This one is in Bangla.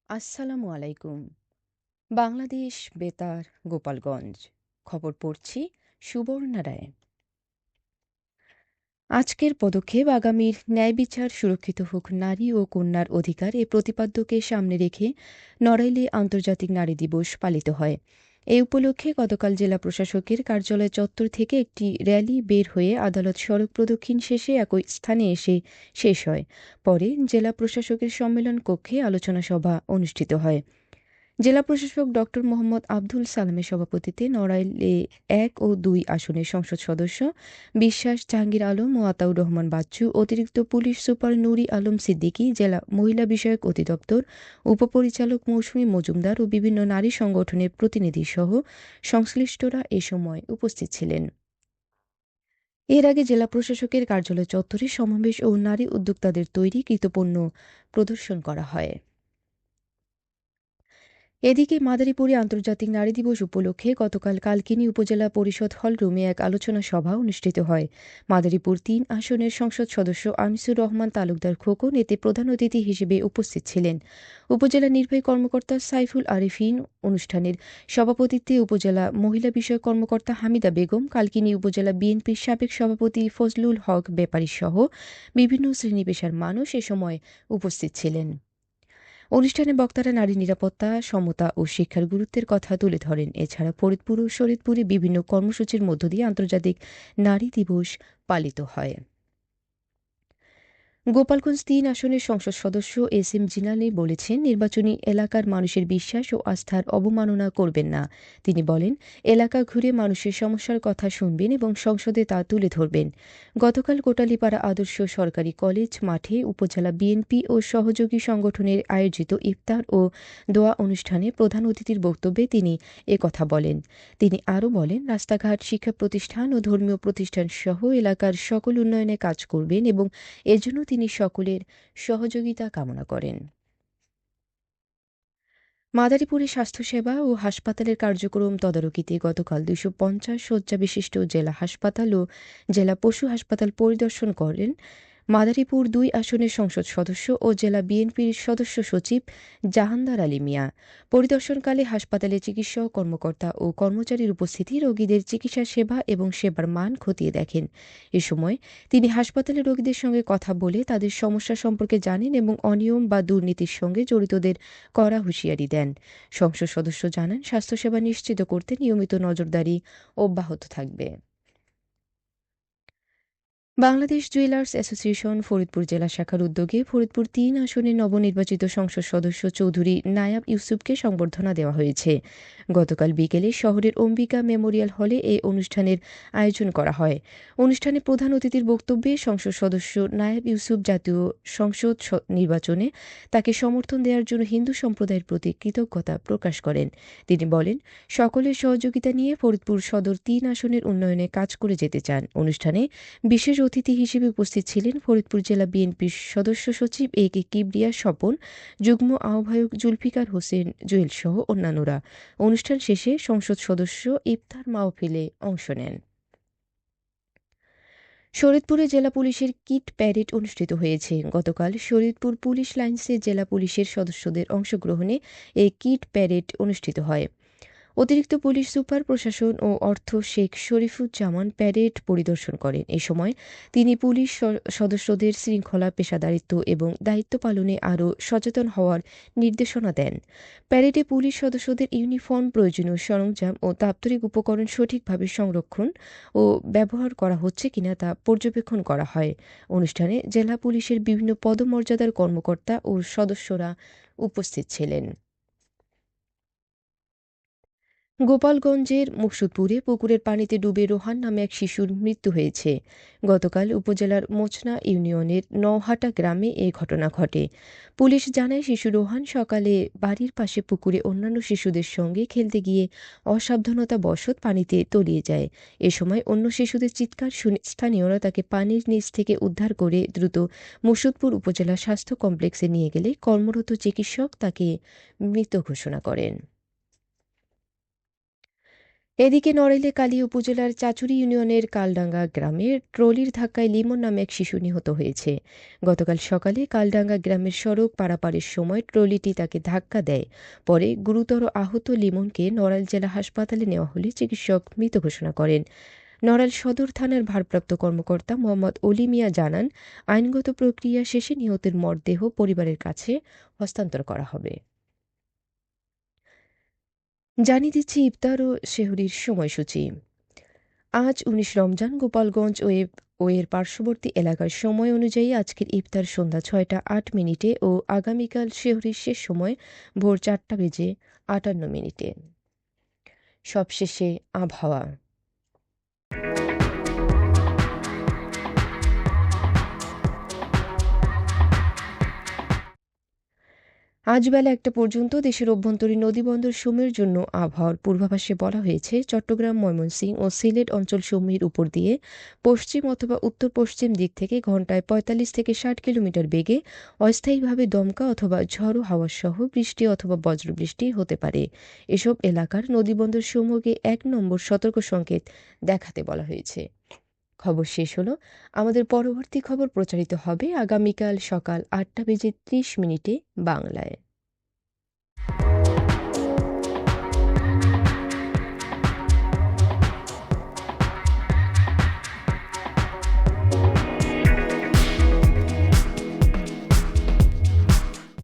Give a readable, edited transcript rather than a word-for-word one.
আসসালামু আলাইকুম। বাংলাদেশ বেতার, গোপালগঞ্জ। খবর পড়ছি সুবর্ণা রায়। আজকের পদক্ষেপ আগামীর ন্যায় বিচার সুরক্ষিত হোক, নারী ও কন্যার অধিকার এ প্রতিপাদ্যকে সামনে রেখে নড়াইলে আন্তর্জাতিক নারী দিবস পালিত হয়। এ উপলক্ষে গতকাল জেলা প্রশাসকের কার্যালয় চত্বর থেকে একটি র্যালি বের হয়ে আদালত সড়ক প্রদক্ষিণ শেষে একই স্থানে এসে শেষ হয়। পরে জেলা প্রশাসকের সম্মেলন কক্ষে আলোচনা সভা অনুষ্ঠিত হয়। জেলা প্রশাসক ডক্টর মোহাম্মদ আব্দুল সালামের সভাপতিত্বে নড়াইলে ১ ও ২ আসনের সংসদ সদস্য বিশ্বাস জাহাঙ্গীর আলম ও আতাউর রহমান বাচ্চু, অতিরিক্ত পুলিশ সুপার নুরি আলম সিদ্দিকী, জেলা মহিলা বিষয়ক অধিদপ্তর উপপরিচালক মৌসুমী মজুমদার ও বিভিন্ন নারী সংগঠনের প্রতিনিধিসহ সংশ্লিষ্টরা এ সময় উপস্থিত ছিলেন। এর আগে জেলা প্রশাসকের কার্যালয় চত্বরে সমাবেশ ও নারী উদ্যোক্তাদের তৈরি কৃতপণ্য প্রদর্শন করা হয়। এদিকে মাদারীপুরে আন্তর্জাতিক নারী দিবস উপলক্ষে গতকাল কালকিনি উপজেলা পরিষদ হলরুমে এক আলোচনা সভা অনুষ্ঠিত হয়। মাদারীপুর-৩ আসনের সংসদ সদস্য আনিসুর রহমান তালুকদার খোকন এতে প্রধান অতিথি হিসেবে উপস্থিত ছিলেন। উপজেলা নির্বাহী কর্মকর্তা সাইফুল আরিফিন অনুষ্ঠানের সভাপতিত্বে উপজেলা মহিলা বিষয়ক কর্মকর্তা হামিদা বেগম, কালকিনি উপজেলা বিএনপির সাবেক সভাপতি ফজলুল হক ব্যাপারী সহ বিভিন্ন শ্রেণী পেশার মানুষ এ সময় উপস্থিত ছিলেন। অনুষ্ঠানে বক্তারা নারী নিরাপত্তা, সমতা ও শিক্ষার গুরুত্বের কথা তুলে ধরেন। এছাড়া ফরিদপুর ও শরীয়তপুরে বিভিন্ন কর্মসূচির মধ্য দিয়ে আন্তর্জাতিক নারী দিবস পালিত হয়। গোপালগঞ্জ-৩ আসনের সংসদ সদস্য এস এম জিলানী বলেছেন, নির্বাচনী এলাকার মানুষের বিশ্বাস ও আস্থার অবমাননা করবেন না। তিনি বলেন, এলাকা ঘুরে মানুষের সমস্যার কথা শুনবেন এবং সংসদে তা তুলে ধরবেন। গতকাল কোটালীপাড়া আদর্শ সরকারি কলেজ মাঠে উপজেলা বিএনপি ও সহযোগী সংগঠনের আয়োজিত ইফতার ও দোয়া অনুষ্ঠানে প্রধান অতিথির বক্তব্যে তিনি একথা বলেন। তিনি আরও বলেন, রাস্তাঘাট, শিক্ষা প্রতিষ্ঠান ও ধর্মীয় প্রতিষ্ঠান সহ এলাকার সকল উন্নয়নে কাজ করবেন এবং এজন্য তিনি সকলের সহযোগিতা কামনা করেন। মাদারীপুরে স্বাস্থ্যসেবা ও হাসপাতালের কার্যক্রম তদারকিতে গতকাল ২৫০ শয্যা বিশিষ্ট জেলা হাসপাতাল ও জেলা পশু হাসপাতাল পরিদর্শন করেন মাদারীপুর-২ আসনের সংসদ সদস্য ও জেলা বিএনপির সদস্য সচিব জাহানদার আলী মিয়া। পরিদর্শনকালে হাসপাতালে চিকিৎসক, কর্মকর্তা ও কর্মচারীর উপস্থিতি রোগীদের চিকিৎসা সেবা এবং সেবার মান খতিয়ে দেখেন। এ সময় তিনি হাসপাতালে রোগীদের সঙ্গে কথা বলে তাদের সমস্যা সম্পর্কে জানেন এবং অনিয়ম বা দুর্নীতির সঙ্গে জড়িতদের কড়া হুঁশিয়ারি দেন। সংসদ সদস্য জানান, স্বাস্থ্যসেবা নিশ্চিত করতে নিয়মিত নজরদারি অব্যাহত থাকবে। বাংলাদেশ জুয়েলার্স অ্যাসোসিয়েশন ফরিদপুর জেলা শাখার উদ্যোগে ফরিদপুর-৩ আসনের নবনির্বাচিত সংসদ সদস্য চৌধুরী নায়াব ইউসুফকে সংবর্ধনা দেওয়া হয়েছে। গতকাল বিকেলে শহরের অম্বিকা মেমোরিয়াল হলে এ অনুষ্ঠানের আয়োজন করা হয়। অনুষ্ঠানে প্রধান অতিথির বক্তব্যে সংসদ সদস্য নায়াব ইউসুফ জাতীয় সংসদ নির্বাচনে তাকে সমর্থন দেওয়ার জন্য হিন্দু সম্প্রদায়ের প্রতি কৃতজ্ঞতা প্রকাশ করেন। তিনি বলেন, সকলের সহযোগিতা নিয়ে ফরিদপুর সদর-৩ আসনের উন্নয়নে কাজ করে যেতে চান। অনুষ্ঠানে বিশেষ অতিথি হিসেবে উপস্থিত ছিলেন ফরিদপুর জেলা বিএনপির সদস্য সচিব এ কে কিবরিয়া স্বপন, যুগ্ম আহ্বায়ক জুলফিকার হোসেন জুয়েল সহ অন্যান্যরা। অনুষ্ঠান শেষে সংসদ সদস্য ইফতার মাহফিলে অংশ নেন। শরীয়তপুরে জেলা পুলিশের কিট প্যারেড অনুষ্ঠিত হয়েছে। গতকাল শরীয়তপুর পুলিশ লাইনসে জেলা পুলিশের সদস্যদের অংশগ্রহণে এই কিট প্যারেড অনুষ্ঠিত হয়। অতিরিক্ত পুলিশ সুপার প্রশাসন ও অর্থ শেখ শরীফুজ্জামান প্যারেড পরিদর্শন করেন। এ সময় তিনি পুলিশ সদস্যদের শৃঙ্খলা, পেশাদারিত্ব এবং দায়িত্ব পালনে আরও সচেতন হওয়ার নির্দেশনা দেন। প্যারেডে পুলিশ সদস্যদের ইউনিফর্ম, প্রয়োজনীয় সরঞ্জাম ও দাপ্তরিক উপকরণ সঠিকভাবে সংরক্ষণ ও ব্যবহার করা হচ্ছে কিনা তা পর্যবেক্ষণ করা হয়। অনুষ্ঠানে জেলা পুলিশের বিভিন্ন পদমর্যাদার কর্মকর্তা ও সদস্যরা উপস্থিত ছিলেন। গোপালগঞ্জের মুকসুদপুরে পুকুরের পানিতে ডুবে রোহান নামে এক শিশুর মৃত্যু হয়েছে। গতকাল উপজেলার মোচনা ইউনিয়নের নওহাটা গ্রামে এ ঘটনা ঘটে। পুলিশ জানায়, শিশু রোহান সকালে বাড়ির পাশে পুকুরে অন্যান্য শিশুদের সঙ্গে খেলতে গিয়ে অসাবধানতাবশত পানিতে তলিয়ে যায়। এ সময় অন্য শিশুদের চিৎকার শুনে স্থানীয়রা তাকে পানির নিচ থেকে উদ্ধার করে দ্রুত মুকসুদপুর উপজেলা স্বাস্থ্য কমপ্লেক্সে নিয়ে গেলে কর্মরত চিকিৎসক তাকে মৃত ঘোষণা করেন। এদিকে নড়াইলে কালী উপজেলার চাচুড়ি ইউনিয়নের কালডাঙ্গা গ্রামে ট্রলির ধাক্কায় লিমন নামে এক শিশু নিহত হয়েছে। গতকাল সকালে কালডাঙ্গা গ্রামের সড়ক পারাপারের সময় ট্রলিটি তাকে ধাক্কা দেয়। পরে গুরুতর আহত লিমনকে নড়াইল জেলা হাসপাতালে নেওয়া হলে চিকিৎসক মৃত ঘোষণা করেন। নড়াইল সদর থানার ভারপ্রাপ্ত কর্মকর্তা মোহাম্মদ অলি মিয়া জানান, আইনগত প্রক্রিয়া শেষে নিহতের মরদেহ পরিবারের কাছে হস্তান্তর করা হবে। জানিয়ে দিচ্ছি ইফতার ও সেহরির সময়সূচি। আজ ১৯ রমজান গোপালগঞ্জ ও এর পার্শ্ববর্তী এলাকার সময় অনুযায়ী আজকের ইফতার সন্ধ্যা ৬টা ৮ মিনিটে ও আগামীকাল সেহরির শেষ সময় ভোর ৪টা বেজে ৫৮ মিনিটে। সবশেষে আবহাওয়া। আজ বেলা ১টা পর্যন্ত দেশের অভ্যন্তরীণ নদীবন্দর সমূহের জন্য আবহাওয়ার পূর্বাভাসে বলা হয়েছে, চট্টগ্রাম, ময়মনসিংহ ও সিলেট অঞ্চলসমূহের উপর দিয়ে পশ্চিম অথবা উত্তর পশ্চিম দিক থেকে ঘন্টায় ৪৫ থেকে ৬০ কিলোমিটার বেগে অস্থায়ীভাবে দমকা অথবা ঝড়ো হাওয়া সহ বৃষ্টি অথবা বজ্রবৃষ্টি হতে পারে। এসব এলাকার নদীবন্দর সমূহকে ১ নম্বর সতর্ক সংকেত দেখাতে বলা হয়েছে। খবর শেষ হলো। আমাদের পরবর্তী খবর প্রচারিত হবে আগামীকাল সকাল ৮টা বেজে ৩০ মিনিটে বাংলায়।